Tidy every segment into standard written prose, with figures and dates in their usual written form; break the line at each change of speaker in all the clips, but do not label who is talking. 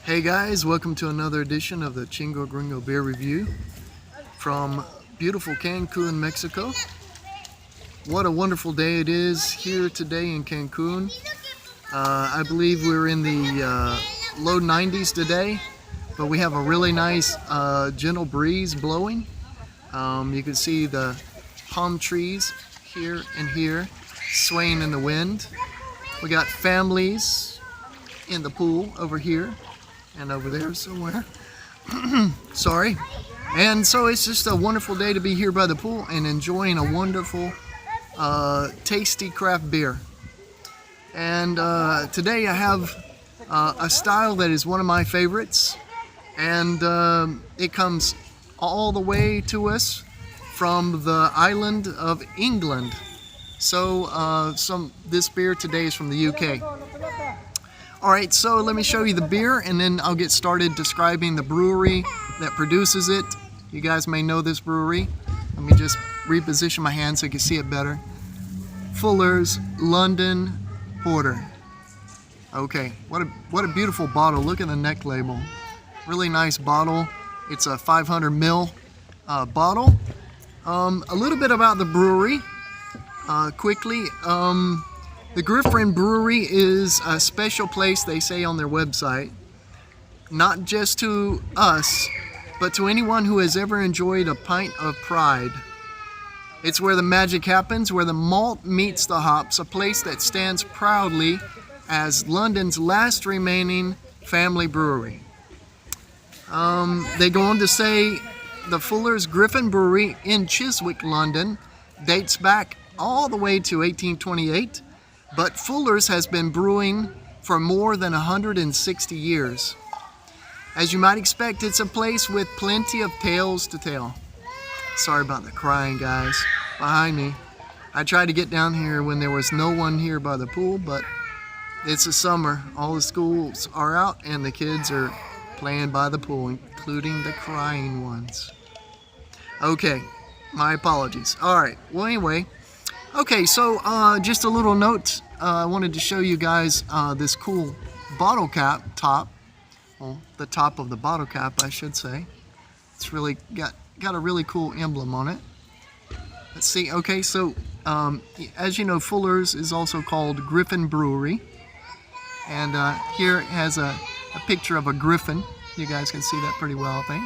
Hey guys, welcome to another edition of the Chingo Gringo beer review from beautiful Cancun, Mexico. What a wonderful day it is here today in Cancun. I believe we're in the low 90s today, but we have a really nice gentle breeze blowing. You can see the palm trees here and here swaying in the wind. We got families in the pool over here and over there somewhere. Sorry. And so it's just a wonderful day to be here by the pool and enjoying a wonderful tasty craft beer. And today I have a style that is one of my favorites, and it comes all the way to us from the island of England. So this beer today is from the UK. Alright, so let me show you the beer and then I'll get started describing the brewery that produces it. You guys may know this brewery. Let me just reposition my hand so you can see it better. Fuller's London Porter. Okay, what a beautiful bottle. Look at the neck label. Really nice bottle. It's a 500 ml bottle. A little bit about the brewery quickly. The Griffin Brewery is a special place, they say on their website, not just to us, but to anyone who has ever enjoyed a pint of pride. It's where the magic happens, where the malt meets the hops, a place that stands proudly as London's last remaining family brewery. They go on to say the Fuller's Griffin Brewery in Chiswick, London, dates back all the way to 1828. But Fuller's has been brewing for more than 160 years. As you might expect, it's a place with plenty of tales to tell. Sorry about the crying, guys, behind me. I tried to get down here when there was no one here by the pool, but it's the summer. All the schools are out and the kids are playing by the pool, including the crying ones. Okay, my apologies. All right, well anyway. Okay, so just a little note. I wanted to show you guys this cool bottle cap top. Well, the top of the bottle cap, I should say. It's really got a really cool emblem on it. Let's see. Okay, so as you know, Fuller's is also called Griffin Brewery, and here it has a picture of a griffin. You guys can see that pretty well, I think,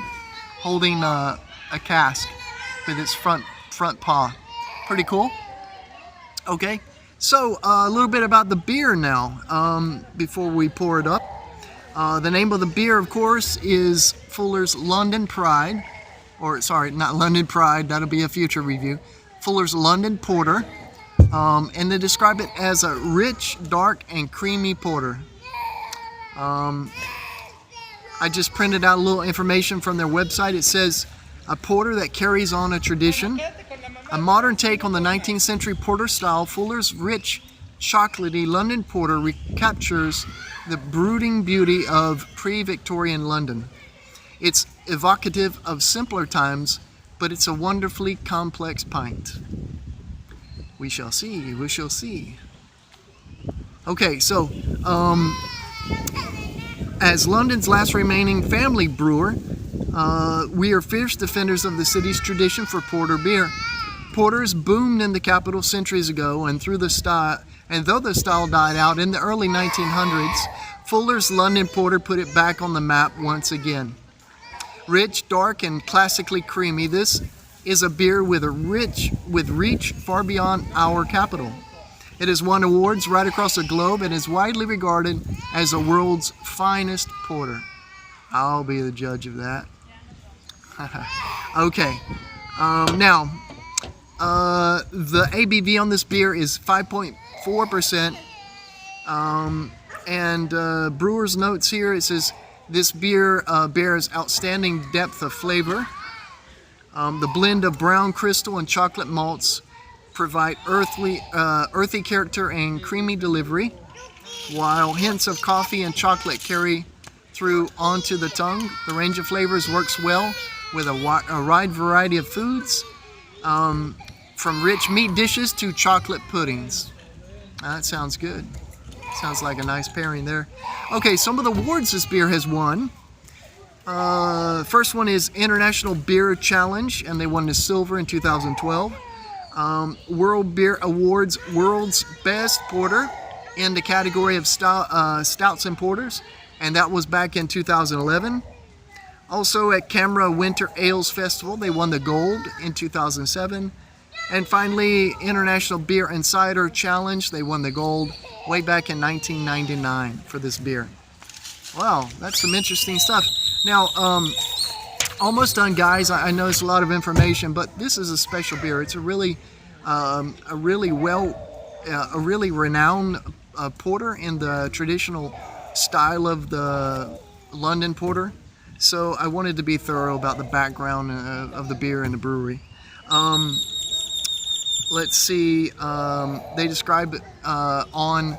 holding a cask with its front paw. Pretty cool. Okay, so a little bit about the beer now, before we pour it up. The name of the beer, of course, is Fuller's London Pride, or sorry, not London Pride, that'll be a future review. Fuller's London Porter, and they describe it as a rich, dark, and creamy porter. I just printed out a little information from their website. It says, a porter that carries on a tradition. A modern take on the 19th century porter style, Fuller's rich, chocolatey London Porter recaptures the brooding beauty of pre-Victorian London. It's evocative of simpler times, but it's a wonderfully complex pint. We shall see, we shall see. Okay, so as London's last remaining family brewer, we are fierce defenders of the city's tradition for porter beer. Porters boomed in the capital centuries ago, and though the style died out in the early 1900s, Fuller's London Porter put it back on the map once again. Rich, dark, and classically creamy, this is a beer with reach far beyond our capital. It has won awards right across the globe and is widely regarded as the world's finest porter. I'll be the judge of that. Okay, now, the ABV on this beer is 5.4%, and brewer's notes here, it says this beer bears outstanding depth of flavor. The blend of brown crystal and chocolate malts provide earthy character and creamy delivery, while hints of coffee and chocolate carry through onto the tongue. The range of flavors works well with a wide variety of foods, from rich meat dishes to chocolate puddings. That sounds good. Sounds like a nice pairing there. Okay, some of the awards this beer has won. First one is International Beer Challenge, and they won the silver in 2012. World Beer Awards World's Best Porter in the category of stouts and porters, and that was back in 2011. Also at Camera Winter Ales Festival, they won the gold in 2007. And finally, International Beer and Cider Challenge, they won the gold way back in 1999 for this beer. Wow, that's some interesting stuff. Now, almost done, guys. I know it's a lot of information, but this is a special beer. It's a really renowned porter in the traditional style of the London porter. So I wanted to be thorough about the background of the beer and the brewery. Let's see. They describe it on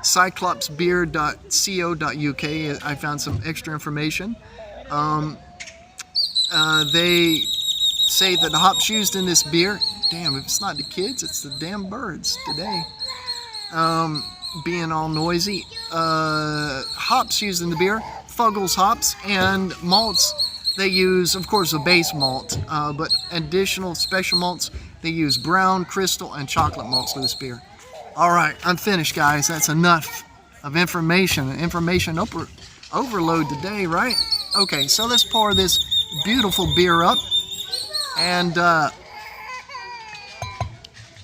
cyclopsbeer.co.uk. I found some extra information. They say that the hops used in this beer, damn, if it's not the kids, it's the damn birds today, being all noisy. Hops used in the beer, Fuggles hops, and malts. They use, of course, a base malt, but additional special malts. They use brown, crystal, and chocolate malts for this beer. All right, I'm finished, guys. That's enough of information. Information overload today, right? Okay, so let's pour this beautiful beer up and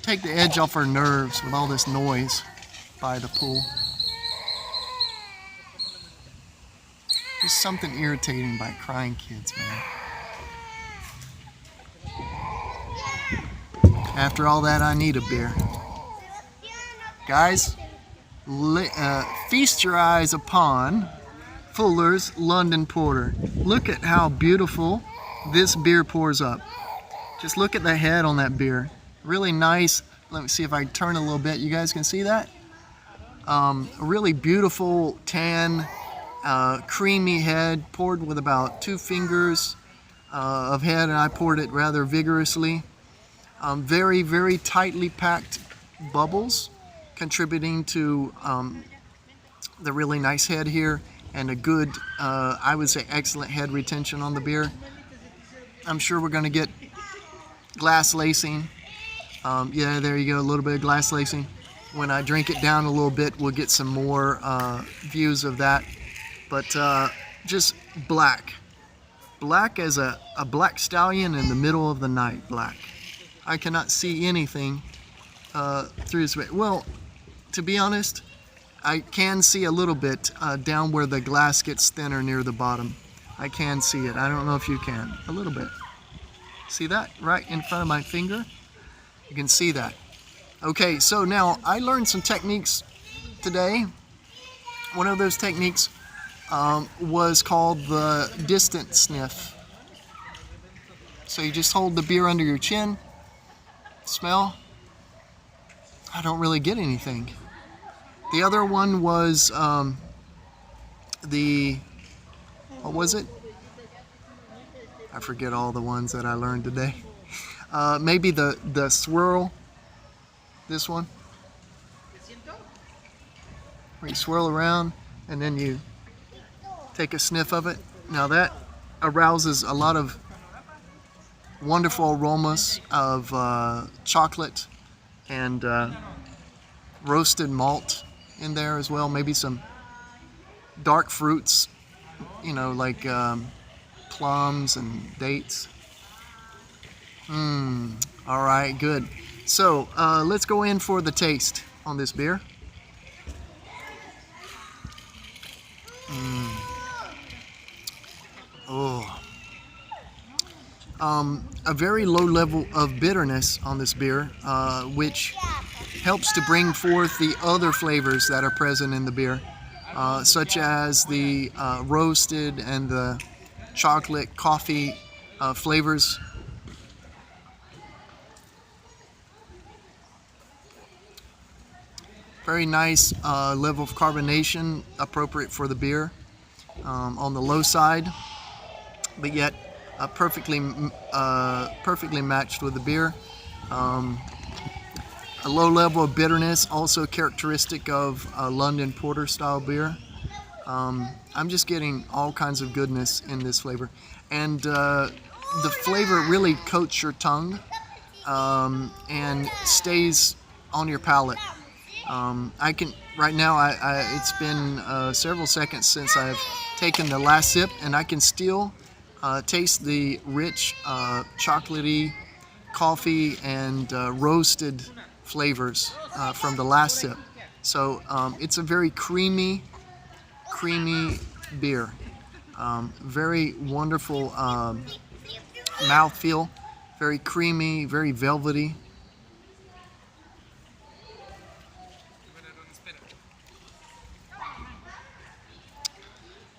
take the edge off our nerves with all this noise by the pool. There's something irritating by crying kids, man. After all that, I need a beer. Guys, feast your eyes upon Fuller's London Porter. Look at how beautiful this beer pours up. Just look at the head on that beer. Really nice. Let me see if I can turn a little bit. You guys can see that? A really beautiful tan, creamy head, poured with about 2 fingers of head, and I poured it rather vigorously. Very, very tightly packed bubbles, contributing to the really nice head here, and a good, I would say, excellent head retention on the beer. I'm sure we're going to get glass lacing. Yeah, there you go, a little bit of glass lacing. When I drink it down a little bit, we'll get some more views of that. But just black. Black as a black stallion in the middle of the night, black. I cannot see anything through this way. Well, to be honest, I can see a little bit down where the glass gets thinner near the bottom. I can see it. I don't know if you can. A little bit. See that right in front of my finger? You can see that. Okay, so now I learned some techniques today. One of those techniques was called the distant sniff. So you just hold the beer under your chin, smell. I don't really get anything. The other one was what was it? I forget all the ones that I learned today. Maybe the swirl, this one, where you swirl around and then you take a sniff of it. Now that arouses a lot of wonderful aromas of chocolate and roasted malt in there as well. Maybe some dark fruits, you know, like plums and dates. All right, good. So let's go in for the taste on this beer. Oh. A very low level of bitterness on this beer, which helps to bring forth the other flavors that are present in the beer, such as the roasted and the chocolate, coffee flavors. Very nice level of carbonation, appropriate for the beer, on the low side, but yet perfectly matched with the beer. A low level of bitterness, also characteristic of a London Porter style beer. I'm just getting all kinds of goodness in this flavor. And the flavor really coats your tongue and stays on your palate. I can right now. It's been several seconds since I've taken the last sip, and I can still taste the rich, chocolatey, coffee and roasted flavors from the last sip. So it's a very creamy beer. Very wonderful mouthfeel. Very creamy, very velvety.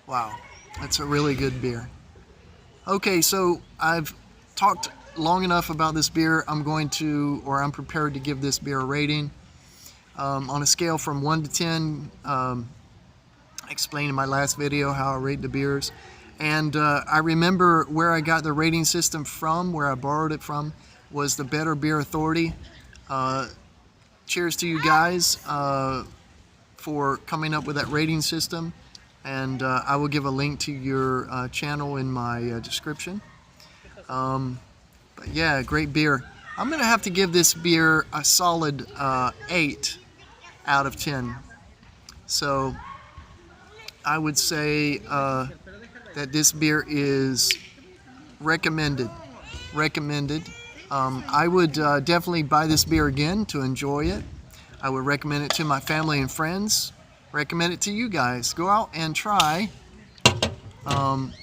Wow, that's a really good beer. Okay, so I've talked long enough about this beer. I'm prepared to give this beer a rating on a scale from 1 to 10. I explained in my last video how I rate the beers. And I remember where I got the rating system from, where I borrowed it from, was the Better Beer Authority. Cheers to you guys for coming up with that rating system. And I will give a link to your channel in my description. But yeah, great beer. I'm going to have to give this beer a solid 8 out of 10. So I would say that this beer is recommended. I would definitely buy this beer again to enjoy it. I would recommend it to my family and friends. Recommend it to you guys. Go out and try.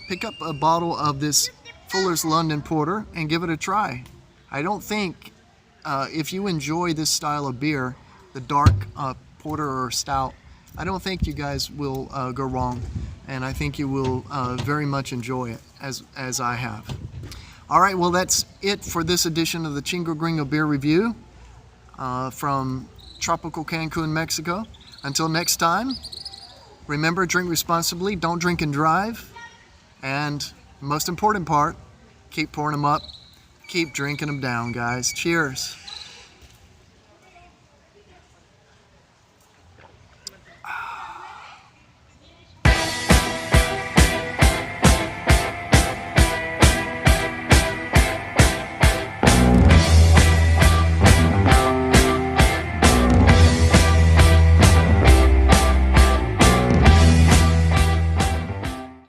Pick up a bottle of this Fuller's London Porter and give it a try. I don't think if you enjoy this style of beer, the dark porter or stout, I don't think you guys will go wrong, and I think you will very much enjoy it as I have. All right, well, that's it for this edition of the Chingo Gringo Beer Review from tropical Cancun, Mexico. Until next time, remember, drink responsibly, don't drink and drive, and the most important part, keep pouring them up, keep drinking them down, guys. Cheers.